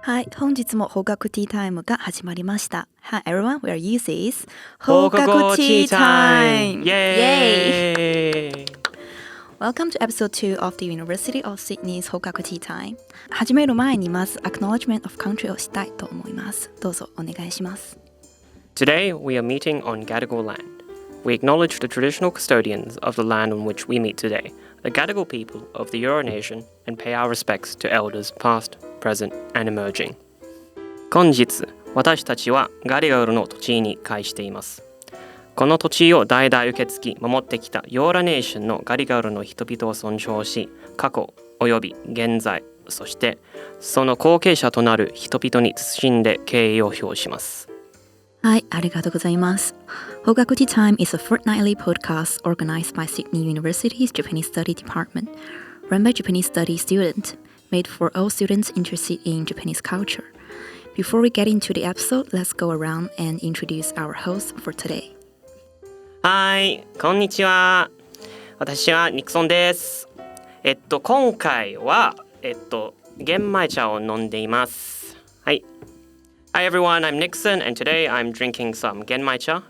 はい、本日も放課後ティータイムが始まりました。Hi everyone, we are USYD 放課後ティータイム Yay! Welcome to episode 2 of the University of Sydney's 放課後ティータイム。始める前にまず Acknowledgement of Country をしたいと思います。どうぞお願いします。Today we are meeting on Gadigal land. We acknowledge the traditional custodians of the land on which we meet today, the Gadigal people of the Eora Nation, and pay our respects to elders past, present, and emerging. 本日、私たちはガリガルの土地に会しています。この土地を代々受け継ぎ守ってきたヨーラネーションのガリガルの人々を尊重し、過去および現在、そしてその後継者となる人々に謹んで敬意を表します。はい、ありがとうございます。放課後 Tea Time is a fortnightly podcast organized by Sydney University's Japanese Study Department, run by Japanese study students, made for all students interested in Japanese culture. Before we get into the episode, let's go around and introduce our host for today. はい、こんにちは。私はニクソンです。今回は玄米茶を飲んでいます。はい。Hi everyone, I'm Nixon and today I'm drinking some 玄米茶。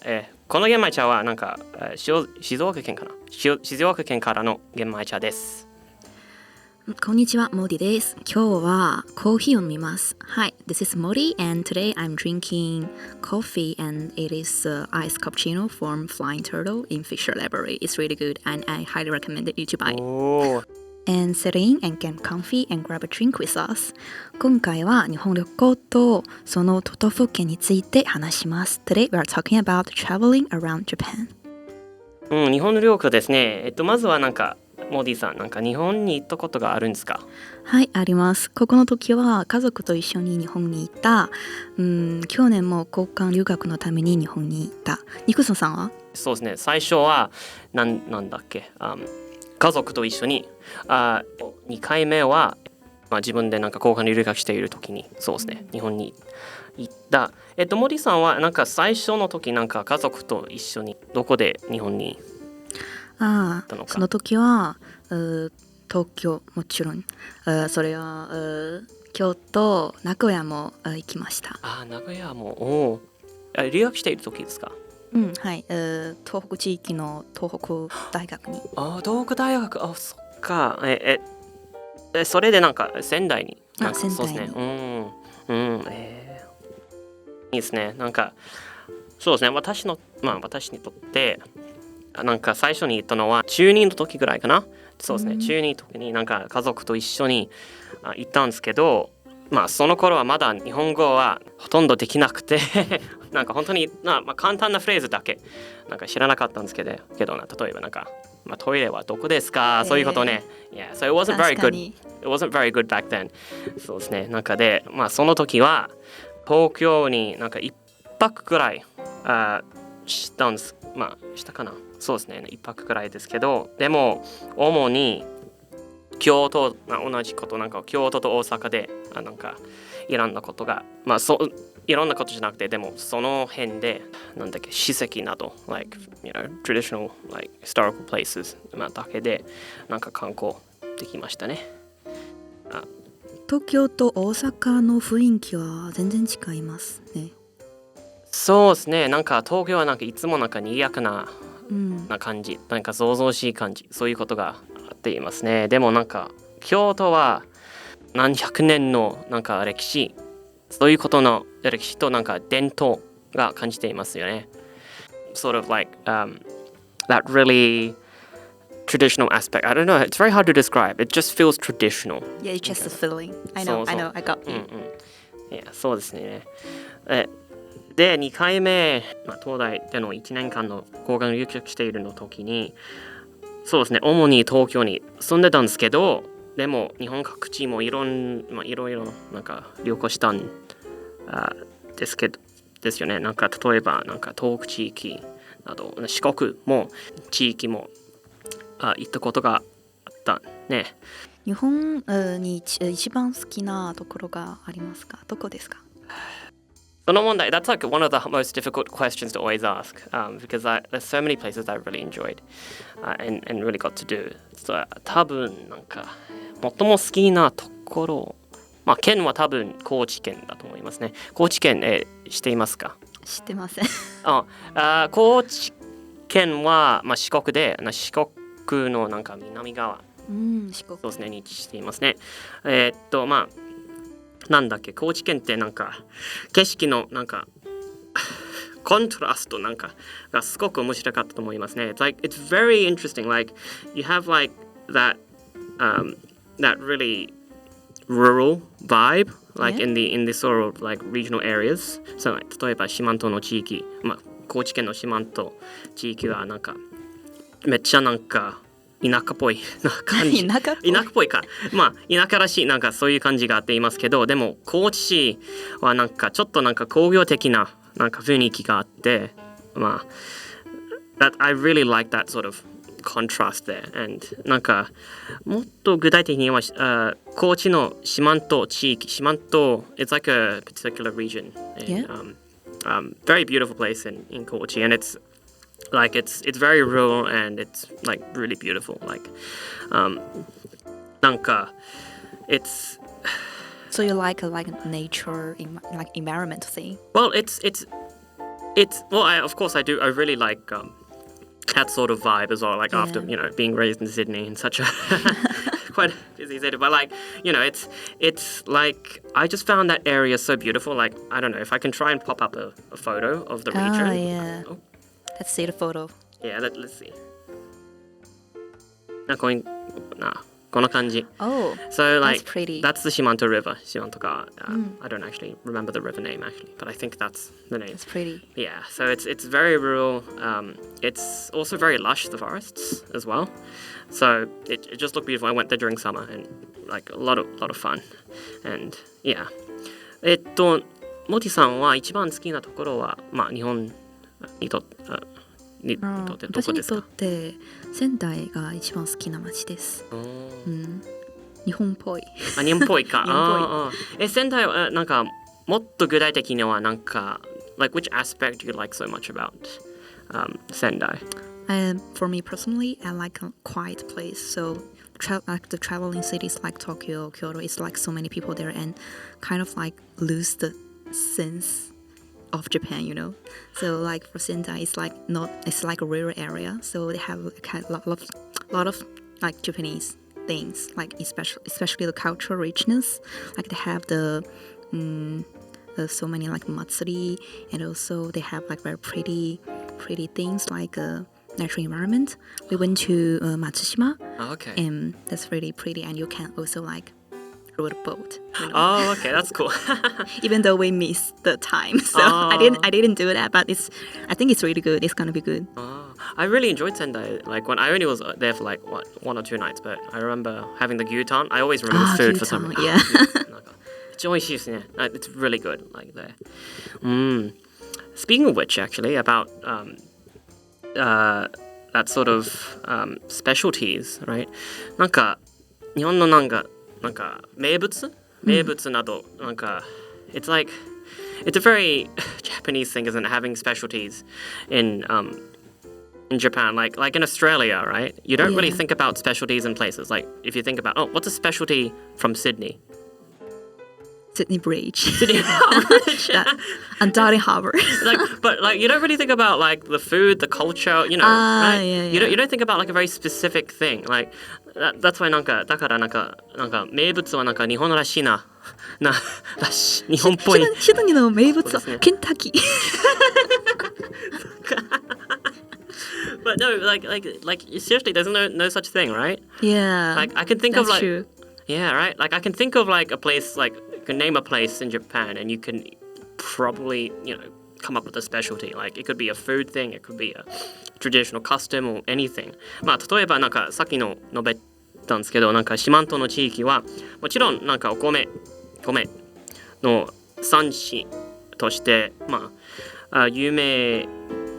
この玄米茶はなんか静岡県かな。静岡県からの玄米茶です。こんにちは、モディです。今日はコーヒーを飲みます。はい、This is Modi and today I'm drinking coffee and it is iced cappuccino from Flying Turtle in Fisher Library. It's really good and I highly recommend you to buy it.And sit in and get comfy and grab a drink with us. 今回は日本旅行とその都道府県について話します。Today we are talking about traveling around Japan. 日本の旅行ですね。まずはなんかモディさんなんか日本に行ったことがあるんですか？はい、あります。ここの時は家族と一緒に日本に行った。去年も交換留学のために日本に行った。ニクソンさんは？そうですね。最初はなんだっけ、家族と一緒に2回目は、自分でなんか交換留学している時にそうですね日本に行った。モディさんはなんか最初の時なんか家族と一緒にどこで日本に行ったのか？その時は東京もちろんそれは京都名古屋も行きました。名古屋も留学している時ですか？はい、東北地域の東北大学に。東北大学、そっか。それでなんか仙台に。仙台に。そうですね。いいですね。なんかそうですね。私にとってなんか最初に行ったのは中2の時ぐらいかな。そうですね。中2の時になんか家族と一緒に行ったんですけど、その頃はまだ日本語はほとんどできなくてなんか本当に簡単なフレーズだけなんか知らなかったんですけど例えばなんか、トイレはどこですか、そういうことね。Yeah, so it wasn't very good. It wasn't very good back then. そうですね。なんかで、その時は東京になんか1泊くらいしたんです。したかな。そうですね。1泊くらいですけど、でも主に京都、同じことなんか京都と大阪でなんかいろんなことがいろんなことじゃなくてでもその辺でなんだっけ史跡など like traditional like historical places だけでなんか観光できましたね。東京と大阪の雰囲気は全然違いますね。そうですね。なんか東京はなんかいつもなんか賑やかな感じ、なんか想像しい感じ、そういうことがあっていますね。でもなんか京都は何百年のなんか歴史、そういうことの歴史となんか伝統が感じていますよね。Sort of like that really traditional aspect. I don't know. It's very hard to describe. It just feels traditional. Yeah, it's just a feeling. I know. I got you. いや、そうですね。で2回目、東大での1年間の交換留学しているの時にそうですね主に東京に住んでたんですけどでも日本各地もいろいろなんか旅行したんですよね。なんか例えばなんか東北地域など四国も地域も行ったことがあったね。日本に一番好きなところがありますか？どこですか？その問題 that's like one of the most difficult questions to always ask because there's so many places that I've really enjoyed and really got to do. So 多分なんか最も好きなところまあ県は多分高知県だと思いますね。高知県、知っていますか？知ってません。高知県は、まあ、四国で四国のなんか南側、四国。そうですね、に位置していますね。まあなんだっけ、高知県ってなんか景色のなんかコントラストなんかがすごく面白かったと思いますね。It's very interesting. Like you have like that really rural vibe, like Yeah. in the sort of like regional areas. So 例えば四万十の地域、まあ高知県の四万十地域はなんかめっちゃなんか田舎っぽいな感じ。田舎っぽいか。まあ田舎らしいなんかそういう感じがあっていますけど、でも高知市はなんかちょっとなんか工業的ななんか雰囲気があって、まあ I really like that sort of contrast there. And なんかもっと具体的には、高知の四万十地域、四万十 it's like a particular region. And, very beautiful place in Kochi, and it's very rural and it's like really beautiful. Like なんか it's So you like nature, like environment thing? well, it's well, of course I do. I really like that sort of vibe as well. Like after being raised in Sydney in such a quite busy city, but like it's like I just found that area so beautiful. Like I don't know if I can try and pop up a photo of the region. Oh yeah. Let's see the photo. Yeah, let's see. この感じ。Oh, So like that's pretty. that's the Shimanto River. Shimanto-ga. I don't actually remember the river name actually, but I think that's the name. That's pretty. Yeah, so it's very rural. It's also very lush, the forests as well. So it just looked beautiful. I went there during summer and like a lot of fun. And yeah. モティさんは一番好きなところはまあ日本にとってどこですか？私にとって仙台が一番好きな街です。日本っぽい。日本っぽいか。日本っぽい。仙台はなんかもっと具体的にはなんか like which aspect do you like so much about Sendai? For me personally, I like a quiet place. So like the traveling cities like Tokyo, Kyoto, it's like so many people there and kind of like lose the sense of Japan, you know. So like for Sendai, it's like a rural area. So they have a lot of like Japanese things, like especially the cultural richness. Like they have the so many like matsuri, and also they have like very pretty things like natural environment. We went to Matsushima. Okay. And that's really pretty, and you can also like rode a boat. You know? Oh, okay, that's cool. Even though we missed the time, so I didn't do that, but I think it's really good. It's gonna be good. I really enjoyed Sendai. Like when I only was there for like 1 or 2 nights, but I remember having the gyutan. I always remember the food for some reason. Yeah. めっちゃ美味しいですね。It's really good like there. Speaking of which, actually, about that sort of specialties, right? なんか日本のなんか名物などなんか it's a very Japanese thing, isn't it? Having specialties in Japan, like in Australia, right? You don't really think about specialties in places. Like if you think about what's a specialty from Sydney? Sydney Bridge. Sydney Bridge. And Darling Harbour. but you don't really think about like the food, the culture, you know, right? Yeah. You don't think about like a very specific thing. Like that's why だから名物はなんか日本らしいな日本っぽい。シドニーの名物はケンタッキー。But no, like seriously, there's no such thing, right? Yeah. Like I can think that's of like true. Yeah, right. Like I can think of like a place, like you can name a place in Japan, and you can probably come up with a specialty. Like it could be a food thing, it could be a traditional custom or anything. まあ例えばなんかさっきの述べたんですけど、なんか四万十の地域はもちろんなんかお米の産地としてまあ有名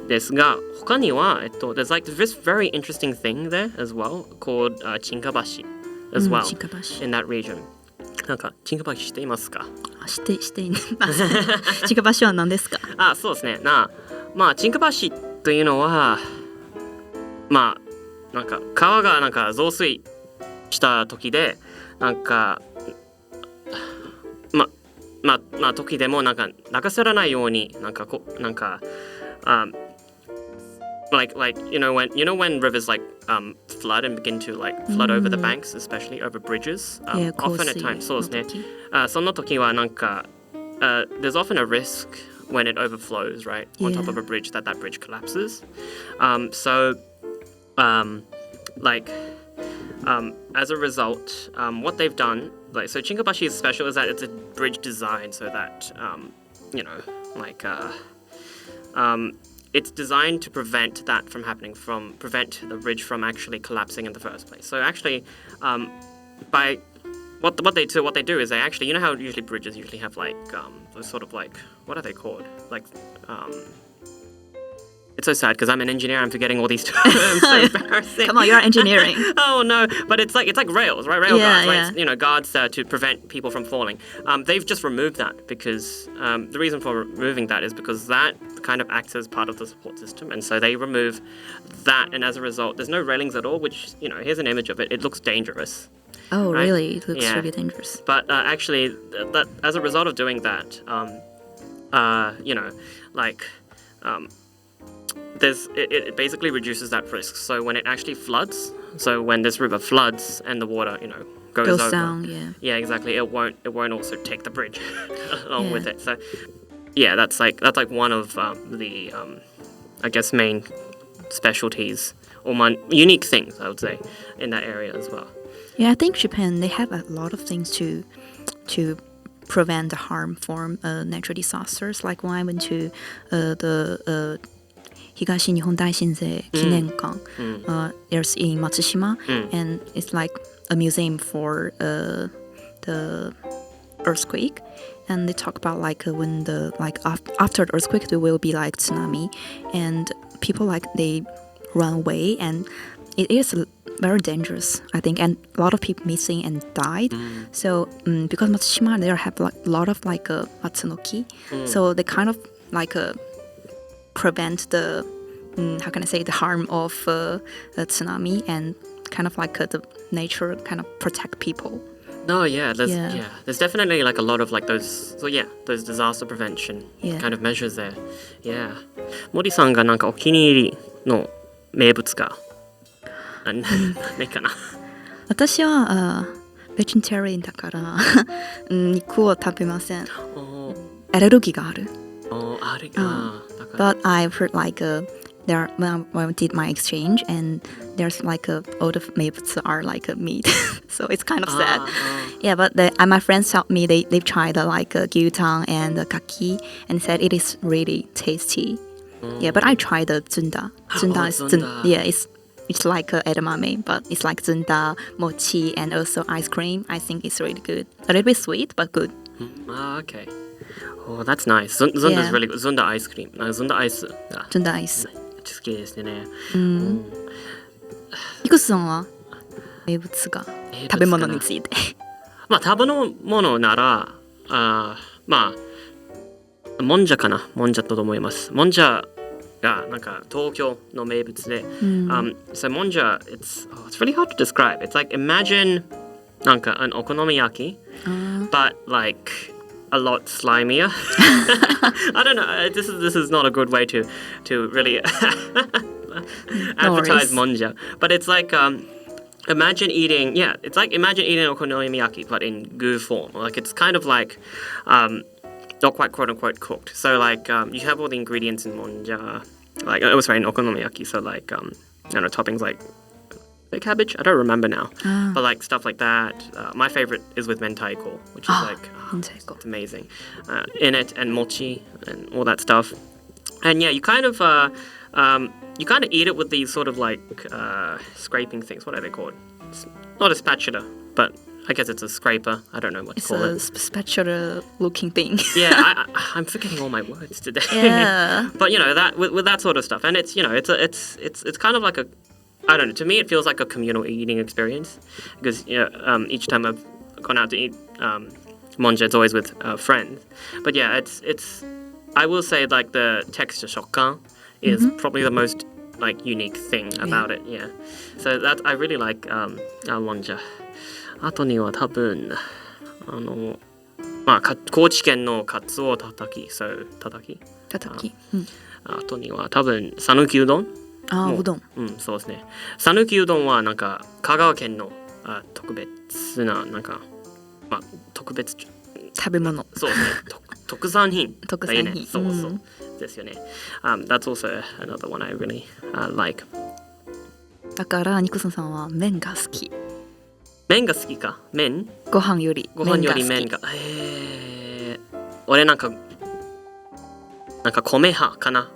ですが、他にはthere's like this very interesting thing there as well called 沈下橋 as well in that region. なんか沈下橋していますか？しています。沈下橋は何ですか？そうですね。まあ沈下橋というのはまあなんか川がなんか増水した時でなんか時でもなんか流されないようにlike when rivers like flood and begin to like flood over the banks, especially over bridges. Often at times そうですね。その時はなんかthere's often a risk when it overflows, right, on top of a bridge that bridge collapses. As a result, what they've done, like, so Chingabashi is special is that it's a bridge design so that, it's designed to prevent that from happening, prevent the bridge from actually collapsing in the first place. So actually, by what they do is they actually, you know how usually bridges usually have like those sort of like, what are they called? Like it's so sad because I'm an engineer. I'm forgetting all these terms. So embarrassing. Come on, you're engineering. Oh no, but it's like rails, right? Rail guards, right? You know, guards to prevent people from falling. They've just removed that because the reason for removing that is because that kind of acts as part of the support system, and so they remove that, and as a result, there's no railings at all. Which, you know, here's an image of it. It looks dangerous. Oh, right? really? It looks really dangerous. But actually, that as a result of doing that, it basically reduces that risk. So when it actually floods, so when this river floods and the water, you know, goes over, down, yeah, exactly, it won't also take the bridge along with it. So yeah, that's like one of the I guess main specialties or unique things, I would say, in that area as well. Yeah, I think Japan, they have a lot of things to prevent the harm from natural disasters. Like when I went to the 東日本大震災記念館 there's in Matsushima, and it's like a museum for the earthquake, and they talk about like when the after the earthquake there will be like tsunami, and people like they run away, and it is very dangerous, I think, and a lot of people missing and died. So because Matsushima there have like a lot of like matsunoki, so they kind of like prevent the how can I say the harm of the tsunami, and kind of like the nature kind of protect people. No, there's definitely like a lot of like those disaster prevention kind of measures there. Yeah. 森さんがなんかお気に入りの名物がないかな。私はベジタリアンだから肉を食べません。アレルギーがある。But I've heard like there when I did my exchange, and there's like all the maibuts are like meat, so it's kind of sad. Yeah, but my friends told me they've tried like gyutang and kaki and said it is really tasty. Yeah, but I tried the zunda. Zunda is it's like edamame, but it's like zunda, mochi, and also ice cream. I think it's really good. A little bit sweet, but good. Okay. Oh, that's nice. Zunda's really good. Zunda ice cream. Zunda ice. Zunda ice. 好きですね。いくつさんは名物が食べ物について。まあ食べ物ならまあもんじゃかな。もんじゃだと思います。もんじゃがなんか東京の名物で、so もんじゃ it's really hard to describe. It's like imagine なんか an okonomiyaki, but like a lot slimier. I don't know. This is not a good way to really advertise monja. But it's like imagine eating okonomiyaki, but in goo form. Like it's kind of like not quite quote unquote cooked. So like you have all the ingredients in monja, like in okonomiyaki. So like I don't know, toppings like cabbage, I don't remember now, but like stuff like that. My favorite is with mentaiko, which is like it's amazing in it, and mochi and all that stuff. And yeah, you kind of eat it with these sort of like scraping things. What are they called? It's not a spatula, but I guess it's a scraper. I don't know what to call it. It's a spatula looking thing. Yeah, I'm forgetting all my words today. Yeah. But you know that with that sort of stuff, and it's it's kind of like a, I don't know. To me, it feels like a communal eating experience because each time I've gone out to eat monja, it's always with friends. But yeah, it's I will say like the texture shokkan is probably the most like unique thing about it. Yeah, so that I really like monja. あとには多分まあ高知県のカツオたたき、そうたたき。あとには多分讃岐うどん。うどん。そうですね。讃岐うどんはなんか香川県の特別ななんか特別食べ物。そうですね。特産品。特産品。そうですよね。That's also another one I really like. だからニクソンさんは麺が好き。麺が好きか。麺？ご飯より麺が。俺なんか米派かな。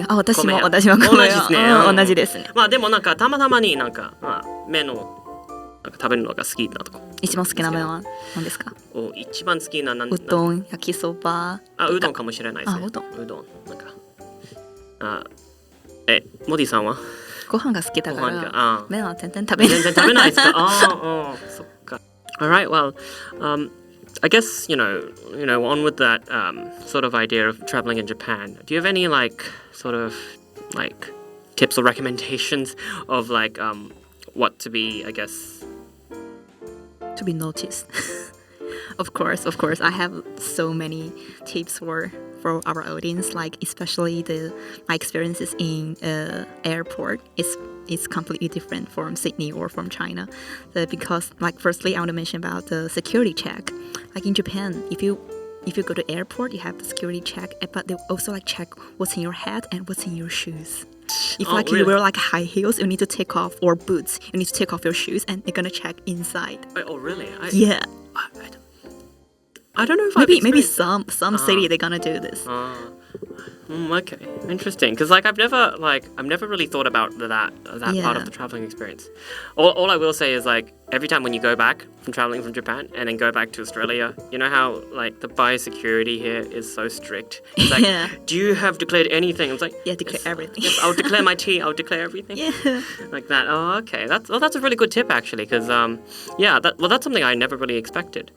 私も米同じですね。同じですね。まあでもなんかたまたまになんか麺をなんか食べるのが好きなとこ。一番好きな麺は何ですか？一番好きなうどん、焼きそば。うどんかもしれないですね。うどんなんかモディさんは？ご飯が好きだから麺は全然食べない。全然食べないですか？そっか。Alright, well, I guess you know on with that sort of idea of traveling in Japan. Do you have any like sort of like tips or recommendations of like what to be, I guess, to be noticed? Of course, I have so many tips for our audience, like especially my experiences in airport is completely different from Sydney or from China, because like firstly I want to mention about the security check. Like in Japan, if you go to airport, you have the security check, but they also like check what's in your head and what's in your shoes. If really? You wear like high heels, you need to take off, or boots, you need to take off your shoes, and they're gonna check inside. Oh really? Yeah. I don't know if maybe some city they're gonna do this. Okay, interesting. Because like I've never really thought about that part of the traveling experience. All I will say is like every time when you go back from traveling from Japan and then go back to Australia, you know how like the biosecurity here is so strict. It's like, do you have declared anything? It's like declare everything. Yes, I'll declare my tea. I'll declare everything. Yeah, like that. Oh, okay. That's a really good tip actually. Because that's something I never really expected.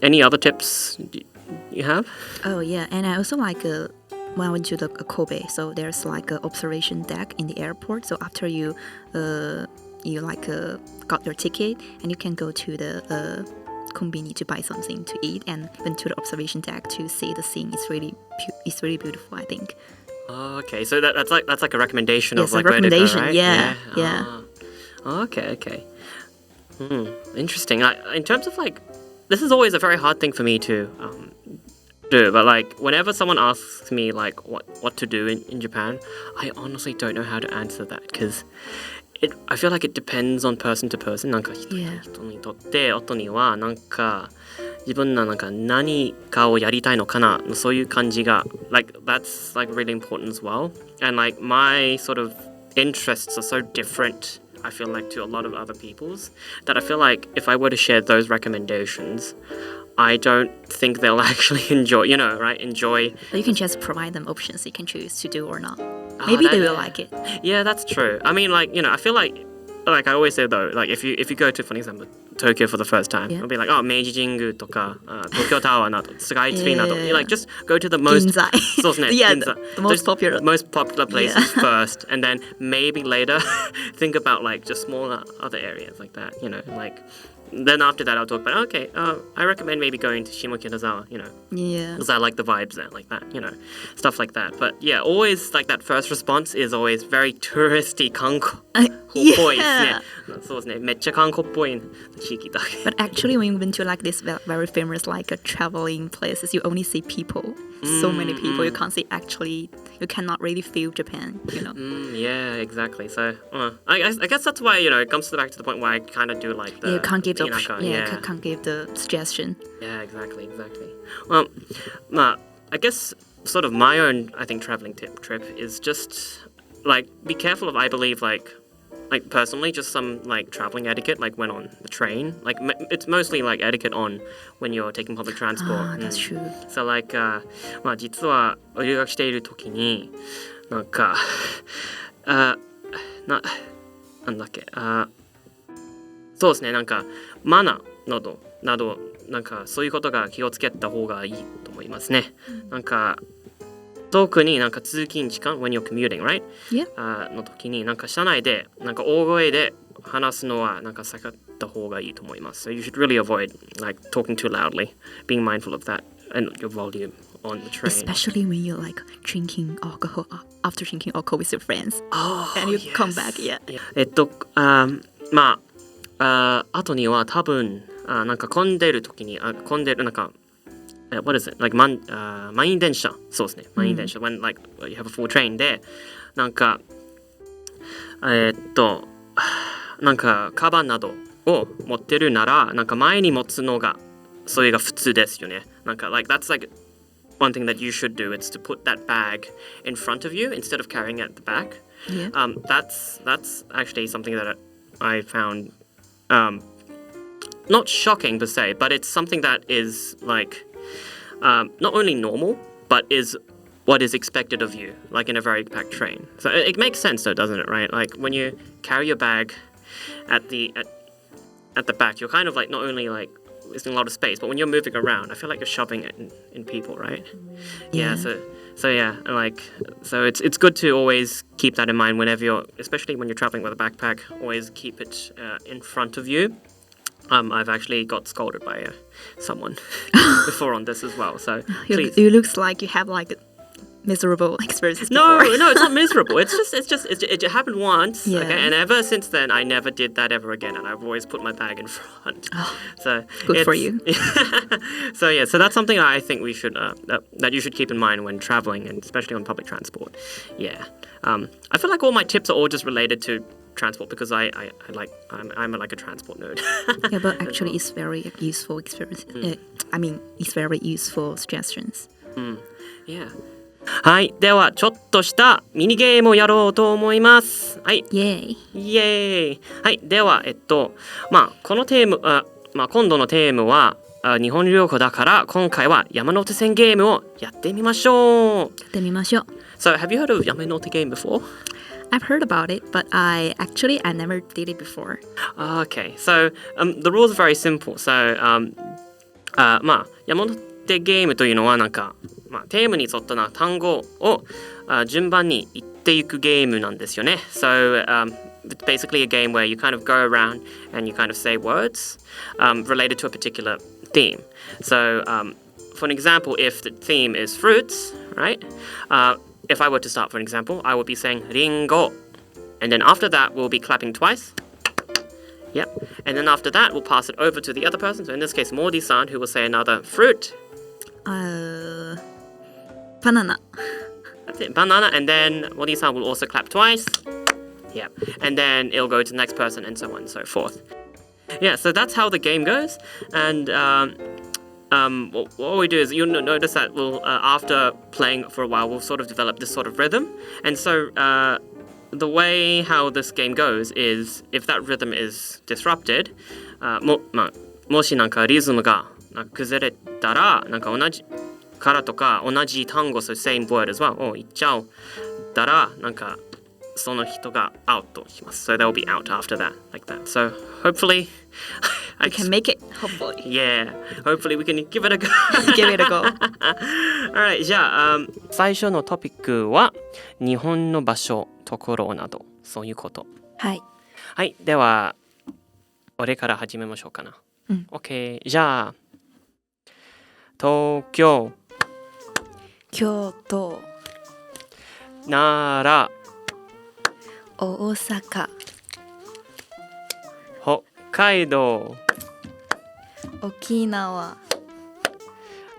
Any other tips you have? Oh yeah, and I also like when I went to the Kobe, so there's like an observation deck in the airport. So after you got your ticket, and you can go to the konbini to buy something to eat, and went to the observation deck to see the scene. It's really beautiful, I think. Okay, so that's like a recommendation of like a recommendation, where to go, right? Yeah. Okay. Interesting. In terms of like, this is always a very hard thing for me to do, but like whenever someone asks me like what to do in Japan, I honestly don't know how to answer that because I feel like it depends on person to person. なんか人にとって音にはなんか自分のなんか何かをやりたいのかなそういう感じが like that's like really important as well. And like my sort of interests are so different, I feel like, to a lot of other people's, that I feel like if I were to share those recommendations, I don't think they'll actually enjoy. But you can just provide them options you can choose to do or not. Maybe they will like it. Yeah, that's true. I mean, like, I feel like I always say though, like if you go to, for example, Tokyo for the first time, it'll be like, Meiji Jingu とか Tokyo Tower など Sky Tree など like just go to the most the most popular places first, and then maybe later think about like just smaller other areas like that, like then after that I'll talk about I recommend maybe going to Shimokitazawa, because I like the vibes there, like that, stuff like that. But yeah, always like that first response is always very touristy 観光っぽいですね。そうですね。めっちゃ観光っぽい地域だけ。But actually when you've been to like this very famous like traveling places, you only see people. So many people, you can't see actually, you cannot really feel Japan, Yeah, exactly. So I guess that's why, it comes back to the point where I kind of do like the... You can't give can't give the suggestion. Yeah, exactly. Well, I guess sort of my own, I think, traveling trip is just like be careful of, I believe, like personally, just some like traveling etiquette, like when on the train. Like it's mostly like etiquette on when you're taking public transport. That's true. So like 実は留学している時になんかなんだっけそうですね、なんかマナーなどなんかそういうことが気をつけた方がいいと思いますね。なんか特になんか通勤時間 when you're commuting, right? の時になんか車内でなんか大声で話すのはなんか避った方がいいと思います。So you should really avoid like talking too loudly, being mindful of that and your volume on the train. Especially when you're like drinking alcohol after drinking alcohol with your friends. Oh, and you yes. come back, yeah. まあ後には多分なんか混んでる時に混んでるなんかwhat is it? Like 満員電車そうですね満員電車、when like you have a full train でなんかなんかカバンなどを持ってるならなんか前に持つのがそれが普通ですよねなんか like that's like one thing that you should do is to put that bag in front of you instead of carrying it at the back. Yeah. That's actually something that I found not shocking per se, but it's something that is like not only normal, but is what is expected of you, like in a very packed train. So it makes sense though, doesn't it, right? Like when you carry your bag at the back, you're kind of like not only like wasting a lot of space, but when you're moving around, I feel like you're shoving it in people, right? Yeah. So yeah, like so it's good to always keep that in mind whenever you're, especially when you're traveling with a backpack. Always keep it in front of you. I've actually got scolded by someone before on this as well. So please. You looks like you have like miserable experiences No, before. no, it's not miserable. It happened once. Yeah. Okay, and ever since then, I never did that ever again, and I've always put my bag in front. Oh, so good for you. So yeah, so that's something that I think we should that you should keep in mind when traveling, and especially on public transport. Yeah, I feel like all my tips are all just related to transport because I'm like a transport nerd. Yeah, but actually, it's very useful experience. It's very useful suggestions. Yeah. はい、ではちょっとしたミニゲームをやろうと思います。はい、イエーイ。イエーイ。はい、ではこのテーム今度のテーマは日本旅行だから今回は山手線ゲームをやってみましょう。やってみましょう。So have you heard of 山手 game before? I've heard about it, but I never did it before. Okay, so the rules are very simple. So 山手ゲームというのはなんかテーマに沿った単語を順番に言っていくゲームなんですよね。So it's basically a game where you kind of go around and you kind of say words related to a particular theme. So for an example, if the theme is fruits, right? If I were to start, for an example, I would be saying ringo. And then after that, we'll be clapping twice. Yep. And then after that, we'll pass it over to the other person. So in this case, Mordi-san, who will say another fruit. Banana. That's it, banana. And then Mordi-san will also clap twice. Yep. And then it'll go to the next person and so on and so forth. Yeah, so that's how the game goes. And what we do is you'll notice that we'll after playing for a while we'll sort of develop this sort of rhythm, and so the way how this game goes is if that rhythm is disrupted もしなんかリズムが崩れたらなんか同じからとか同じ単語 so same word as well を言っちゃうたらなんかその人がアウトします。So they'll be out after that, like that. So hopefully I can make it, hopefully. Yeah, hopefully we can give it a go. Give it a go. Alright, じゃあ、最初のトピックは日本の場所、ところなど、そういうこと。はい。はい、では、俺から始めましょうかな。OK、じゃあ、東京、京都、奈良、大阪、北海道、沖縄、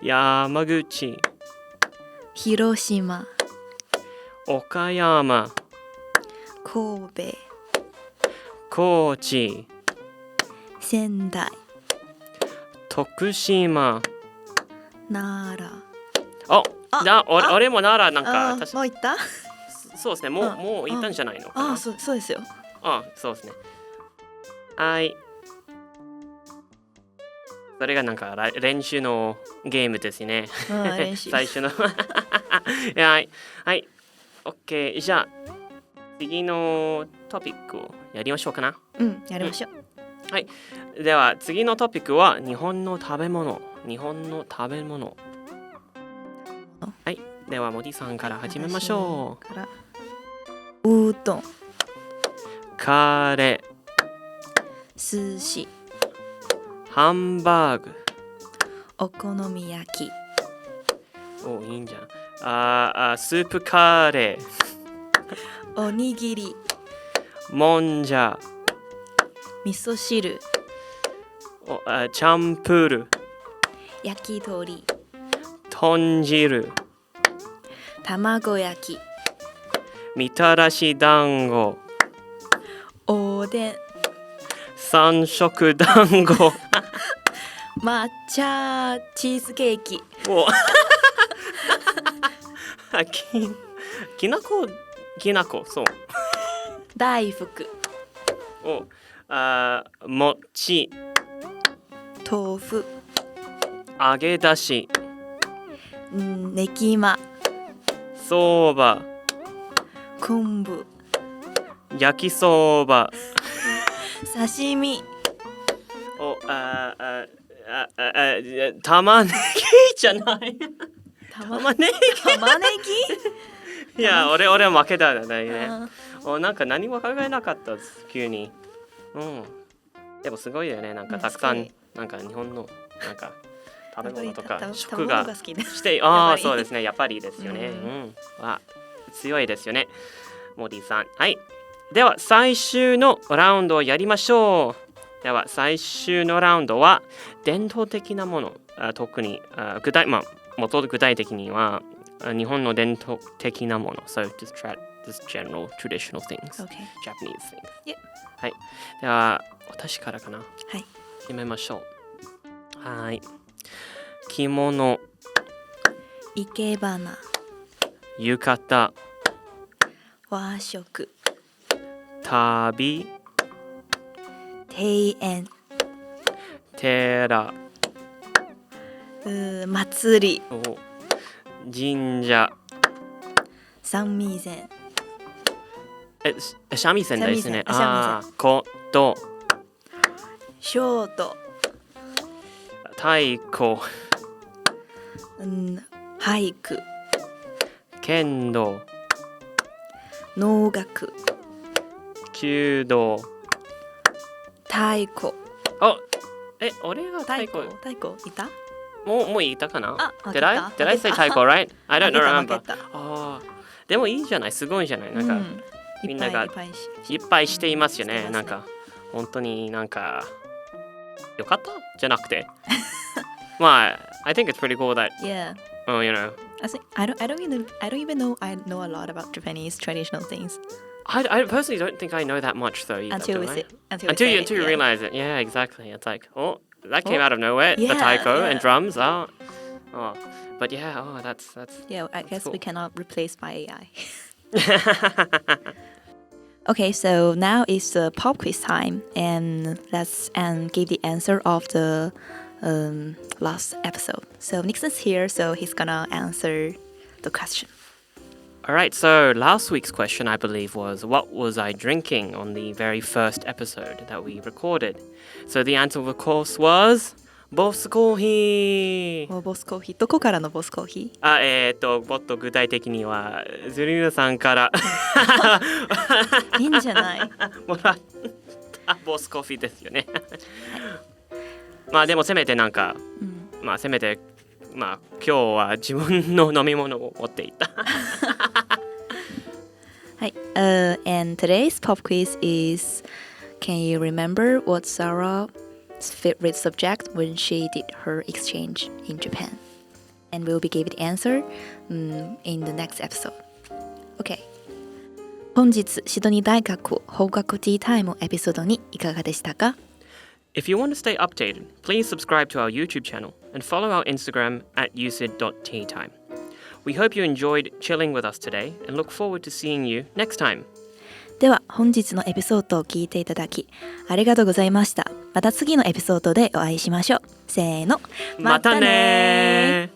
山口、広島、岡山、神戸、高知、仙台、徳島。奈良。俺も奈良なんかもう行った？そうですね。もう行ったんじゃないのかな。そうですよ。そうですね。はい。それがなんか練習のゲームですね。練習。最初の。はい。OK。じゃあ次のトピックをやりましょうかな。やりましょう。はい。では次のトピックは日本の食べ物。はい。ではモディさんから始めましょう。うどん、カレー、寿司、ハンバーグ。お好み焼き、お、いいんじゃん。スープカレー。おにぎり、もんじゃ。味噌汁、チャンプル。焼き鳥、豚汁。卵焼き、みたらし団子。おでん、三色団子。抹茶チーズケーキ、おきなこ、そう。大福、餅。豆腐、揚げ出し。ねぎま、そば。昆布、焼きそば。刺身、玉ねぎじゃない。玉ねぎ。いや、俺は負けたんだね。なんか何も考えなかったです、急に。でもすごいよね、なんかたくさん、なんか日本のなんか食べ物とか食がして、そうですね、やっぱりですよね。強いですよね、モディさん。はい。では最終のラウンドをやりましょう。では最終のラウンドは伝統的なもの、特にもっと具体的には日本の伝統的なもの。So just general traditional things. Okay. Japanese things. Yep. はい。では私からかな。はい。決めましょう。はい。着物、生け花、浴衣、和食、旅、庭園、寺、祭り、神社、三味線、三味線ですね。三味線、琴、ショート、太鼓、俳句、剣道、能楽、弓道、太鼓。俺が太鼓いた？もう言ったかな？ Did I say 太鼓 right? I don't remember. あでもいいじゃない、すごいじゃない。なんか、みんながいっぱいしていますよね。なんか本当になんかよかったじゃなくて。まあ、I think it's pretty cool that Yeah. You know. I don't even know I know a lot about Japanese traditional things. I personally don't think I know that much though either. Until you realize it. Yeah, exactly. It's like, that came out of nowhere. The taiko and drums. But yeah, that's Yeah, I guess cool. we cannot replace by AI. Okay, so now it's the pop quiz time, and let's give the answer of the last episode. So Nixon's here, so he's gonna answer the question. Alright, so last week's question, I believe, was what was I drinking on the very first episode that we recorded? So the answer, of course, was Boss Coffee! ボスコーヒー。どこからのボスコーヒー？もっと具体的には、ズルーさんからいいんじゃない？もらったボスコーヒーですよね。まあでもせめてなんか、今日は自分の飲み物を持っていた。はい。And today's pop quiz is, can you remember what Sarah's favorite subject when she did her exchange in Japan? And we'll be giving the answer in the next episode. Okay. 本日シドニー大学法学ティータイムエピソードにいかがでしたか？ If you want to stay updated, please subscribe to our YouTube channel and follow our Instagram at USYD.teatime. We hope you enjoyed chilling with us today and look forward to seeing you next time. では本日のエピソードを聞いていただきありがとうございました。また次のエピソードでお会いしましょう。せーの。またね